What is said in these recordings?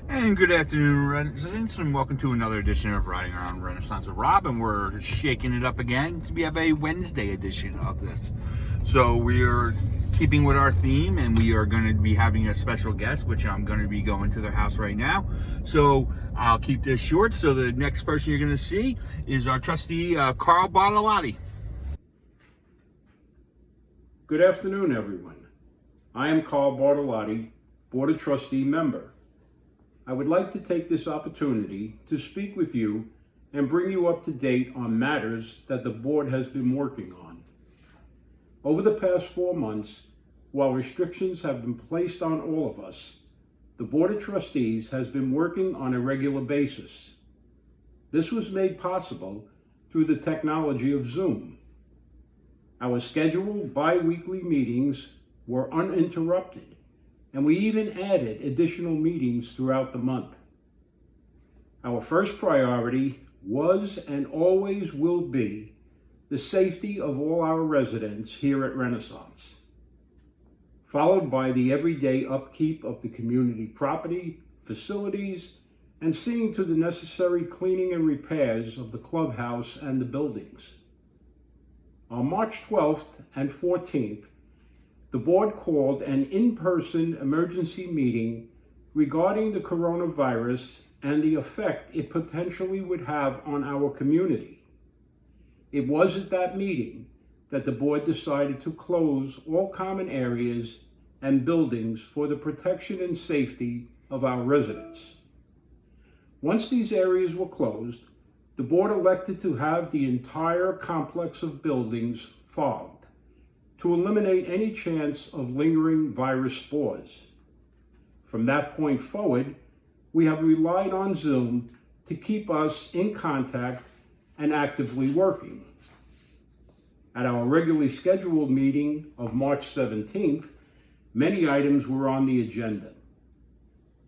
And good afternoon, residents, and welcome to another edition of Riding Around Renaissance with Rob. And we're shaking it up again. We have a Wednesday edition of this. So we are keeping with our theme, and we are going to be having a special guest, which I'm going to be going to their house right now. So I'll keep this short. So the next person you're going to see is our trustee, Carl Bartolotti. Good afternoon, everyone. I am Carl Bartolotti, Board of Trustee member. I would like to take this opportunity to speak with you and bring you up to date on matters that the board has been working on. Over the past 4 months, while restrictions have been placed on all of us, the Board of Trustees has been working on a regular basis. This was made possible through the technology of Zoom. Our scheduled bi-weekly meetings were uninterrupted, and we even added additional meetings throughout the month. Our first priority was and always will be the safety of all our residents here at Renaissance, followed by the everyday upkeep of the community property, facilities, and seeing to the necessary cleaning and repairs of the clubhouse and the buildings. On March 12th and 14th, the board called an in-person emergency meeting regarding the coronavirus and the effect it potentially would have on our community. It was at that meeting that the board decided to close all common areas and buildings for the protection and safety of our residents. Once these areas were closed, the board elected to have the entire complex of buildings fogged to eliminate any chance of lingering virus spores. From that point forward, we have relied on Zoom to keep us in contact and actively working. At our regularly scheduled meeting of March 17th, many items were on the agenda.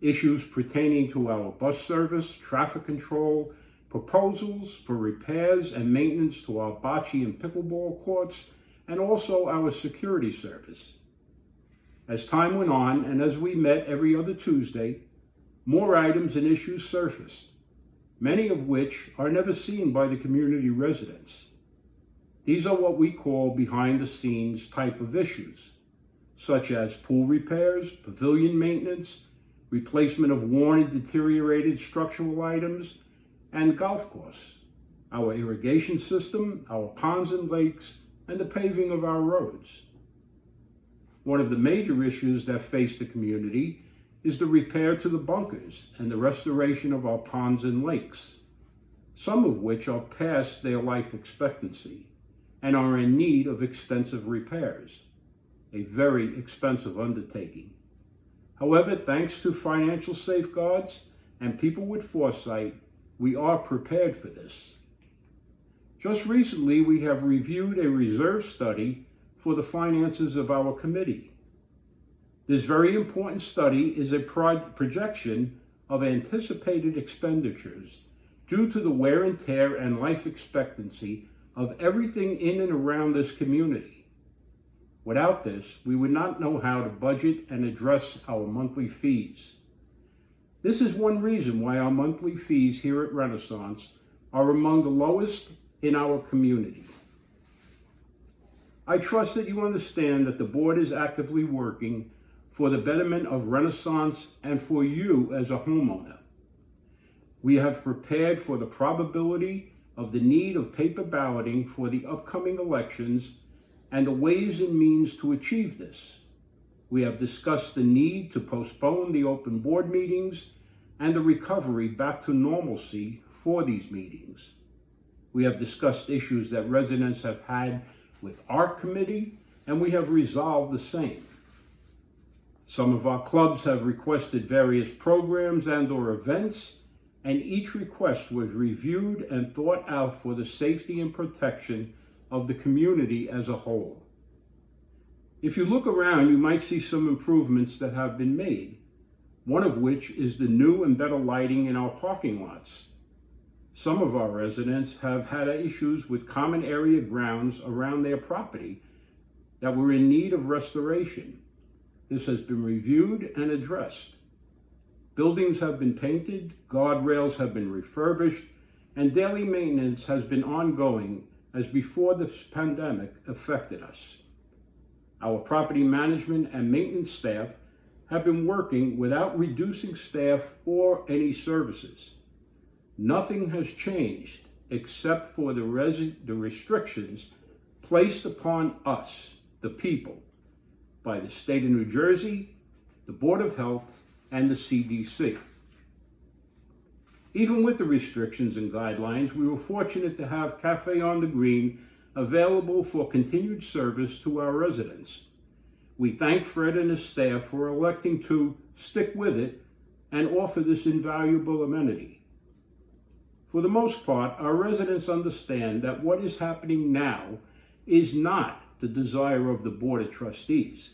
Issues pertaining to our bus service, traffic control, proposals for repairs and maintenance to our bocce and pickleball courts, and also our security service. As time went on, and as we met every other Tuesday, more items and issues surfaced, many of which are never seen by the community residents. These are what we call behind-the-scenes type of issues, such as pool repairs, pavilion maintenance, replacement of worn and deteriorated structural items, and golf course, our irrigation system, our ponds and lakes, and the paving of our roads. One of the major issues that face the community is the repair to the bunkers and the restoration of our ponds and lakes, some of which are past their life expectancy and are in need of extensive repairs, a very expensive undertaking. However, thanks to financial safeguards and people with foresight, we are prepared for this. Just recently, we have reviewed a reserve study for the finances of our committee. This very important study is a projection of anticipated expenditures due to the wear and tear and life expectancy of everything in and around this community. Without this, we would not know how to budget and address our monthly fees. This is one reason why our monthly fees here at Renaissance are among the lowest in our community. I trust that you understand that the board is actively working for the betterment of Renaissance and for you as a homeowner. We have prepared for the probability of the need of paper balloting for the upcoming elections and the ways and means to achieve this. We have discussed the need to postpone the open board meetings and the recovery back to normalcy for these meetings. We have discussed issues that residents have had with our committee, and we have resolved the same. Some of our clubs have requested various programs and/or events, and each request was reviewed and thought out for the safety and protection of the community as a whole. If you look around, you might see some improvements that have been made, one of which is the new and better lighting in our parking lots. Some of our residents have had issues with common area grounds around their property that were in need of restoration. This has been reviewed and addressed. Buildings have been painted, guardrails have been refurbished, and daily maintenance has been ongoing as before this pandemic affected us. Our property management and maintenance staff have been working without reducing staff or any services. Nothing has changed except for the restrictions placed upon us, the people, by the state of New Jersey, the Board of Health, and the CDC. Even with the restrictions and guidelines, we were fortunate to have Cafe on the Green available for continued service to our residents. We thank Fred and his staff for electing to stick with it and offer this invaluable amenity. For the most part, our residents understand that what is happening now is not the desire of the Board of Trustees.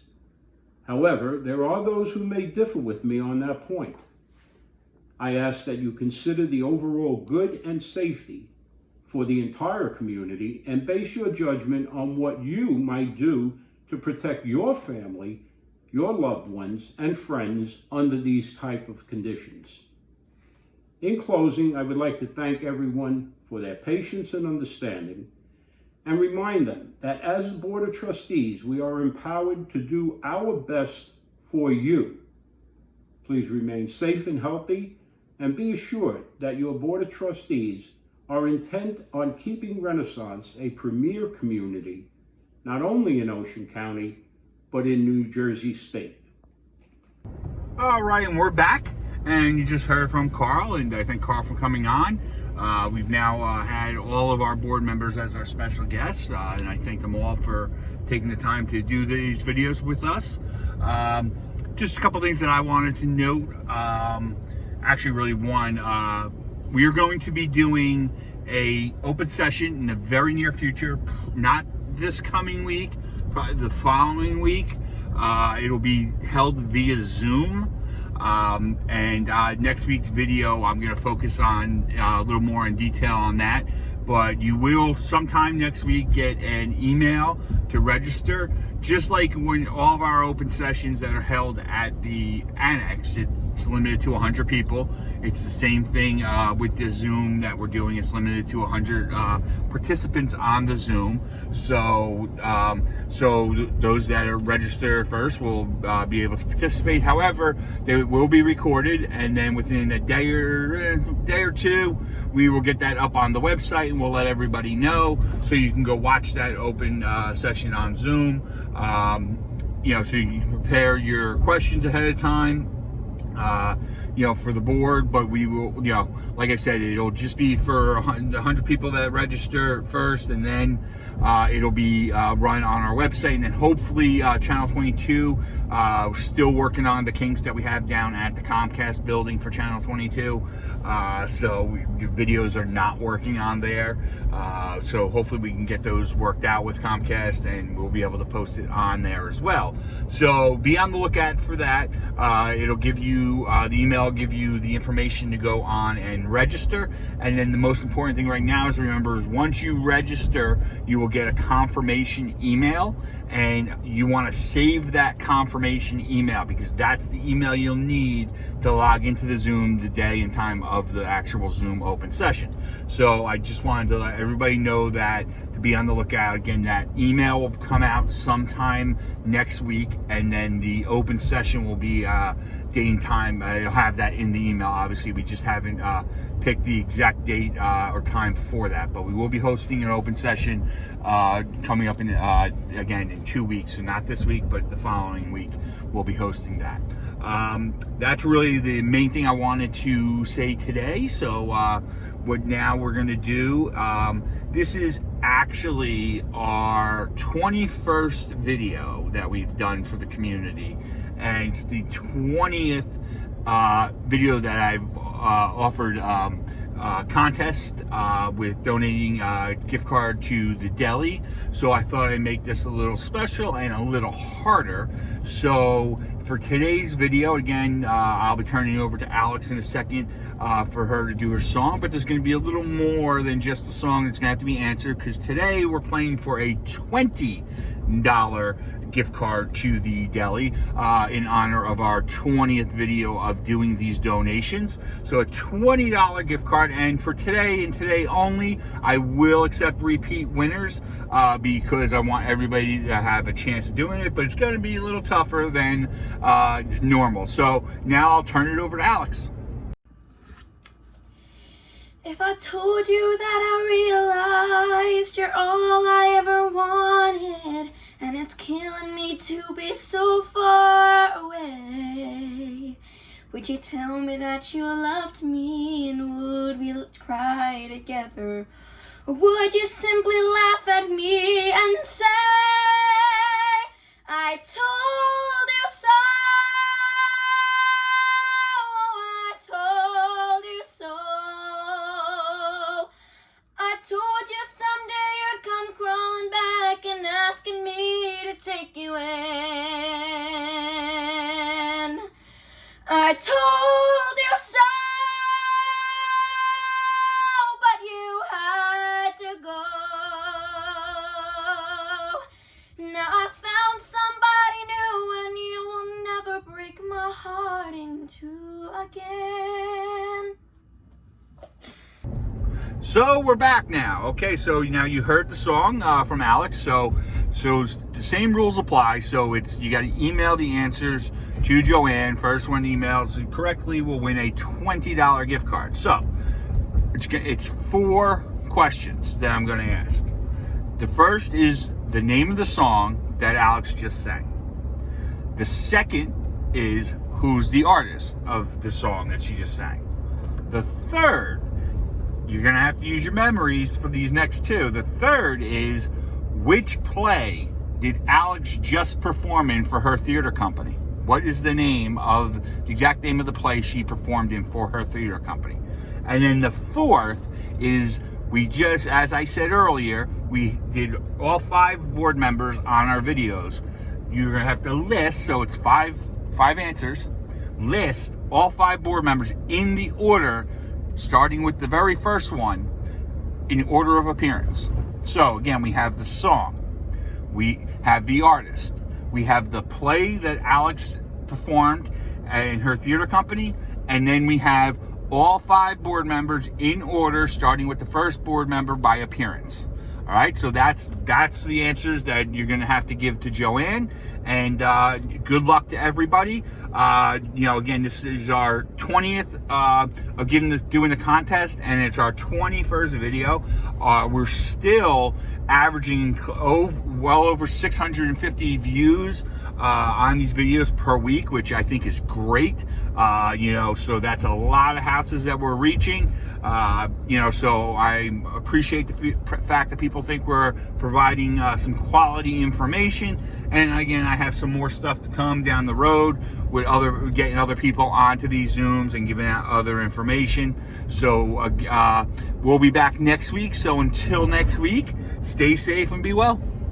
However, there are those who may differ with me on that point. I ask that you consider the overall good and safety for the entire community and base your judgment on what you might do to protect your family, your loved ones, and friends under these type of conditions. In closing, I would like to thank everyone for their patience and understanding, and remind them that as a Board of Trustees, we are empowered to do our best for you. Please remain safe and healthy, and be assured that your Board of Trustees are intent on keeping Renaissance a premier community, not only in Ocean County, but in New Jersey State. All right, and we're back, and you just heard from Carl, and I thank Carl for coming on. We've now had all of our board members as our special guests, and I thank them all for taking the time to do these videos with us. Just a couple things that I wanted to note. Actually, really one, we are going to be doing a open session in the very near future, not this coming week, probably the following week. It'll be held via Zoom. And next week's video, I'm going to focus on a little more in detail on that. But you will sometime next week get an email to register, just like when all of our open sessions that are held at the annex. It's limited to 100 people. It's the same thing with the Zoom that we're doing. It's limited to 100 participants on the Zoom. So those that are registered first will be able to participate. However, they will be recorded, and then within a day or two, we will get that up on the website, and we'll let everybody know, so you can go watch that open session on Zoom. So you can prepare your questions ahead of time, for the board. But we will, like I said, it'll just be for 100 people that register first, and then it'll be run on our website, and then hopefully Channel 22. We're still working on the kinks that we have down at the Comcast building for Channel 22. The videos are not working on there. So hopefully we can get those worked out with Comcast, and we'll be able to post it on there as well. So be on the lookout for that. It'll give you, the email will give you the information to go on and register. And then the most important thing right now is, remember, is once you register, you will get a confirmation email, and you want to save that confirmation email, because that's the email you'll need to log into the Zoom the day and time of the actual Zoom open session. So I just wanted to let everybody know that, to be on the lookout. Again, that email will come out sometime next week, and then the open session will be date and time. I'll have that in the email. Obviously, we just haven't picked the exact date or time for that, but we will be hosting an open session coming up in again in 2 weeks. So not this week, but the following week we'll be hosting that. That's really the main thing I wanted to say today. So what now we're going to do, this is actually our 21st video that we've done for the community, and it's the 20th video that I've offered contest with donating a gift card to the deli. So I thought I'd make this a little special and a little harder. So for today's video, again, I'll be turning it over to Alex in a second for her to do her song, but there's going to be a little more than just a song that's going to have to be answered, because today we're playing for a $20 gift card to the deli in honor of our 20th video of doing these donations. So a $20 gift card, and for today and today only, I will accept repeat winners because I want everybody to have a chance of doing it, but it's going to be a little tougher than normal. So now I'll turn it over to Alex. If I told you that I realized you're all I ever wanted, and it's killing me to be so far away, would you tell me that you loved me, and would we cry together? Or would you simply laugh at me and say, I told you so? I told you so. I told you someday you'd come crawling back and asking me to take you in. I told you so, but you had to go. Now I found somebody new, and you will never break my heart in two again. So we're back now. Okay, so now you heard the song from Alex. So the same rules apply. So you got to email the answers to Joanne. First one emails correctly will win a $20 gift card. So it's 4 questions that I'm going to ask. The first is the name of the song that Alex just sang. The second is who's the artist of the song that she just sang. The third, you're going to have to use your memories for these next 2. The third is, which play did Alex just perform in for her theater company? What is the exact name of the play she performed in for her theater company? And then the fourth is, as I said earlier, we did all 5 board members on our videos. You're going to have to list, so it's 5 answers, list all 5 board members in the order, starting with the very first one, in order of appearance. So again, we have the song, we have the artist, we have the play that Alex performed in her theater company, and then we have all 5 board members in order, starting with the first board member by appearance. All right, so that's the answers that you're going to have to give to Joanne, and good luck to everybody. Again, this is our 20th of doing the contest, and it's our 21st video. We're still averaging well over 650 views on these videos per week, which I think is great. So that's a lot of houses that we're reaching. So I appreciate the fact that people think we're providing some quality information. And again, I have some more stuff to come down the road with getting other people onto these Zooms and giving out other information. So we'll be back next week. So until next week, stay safe and be well.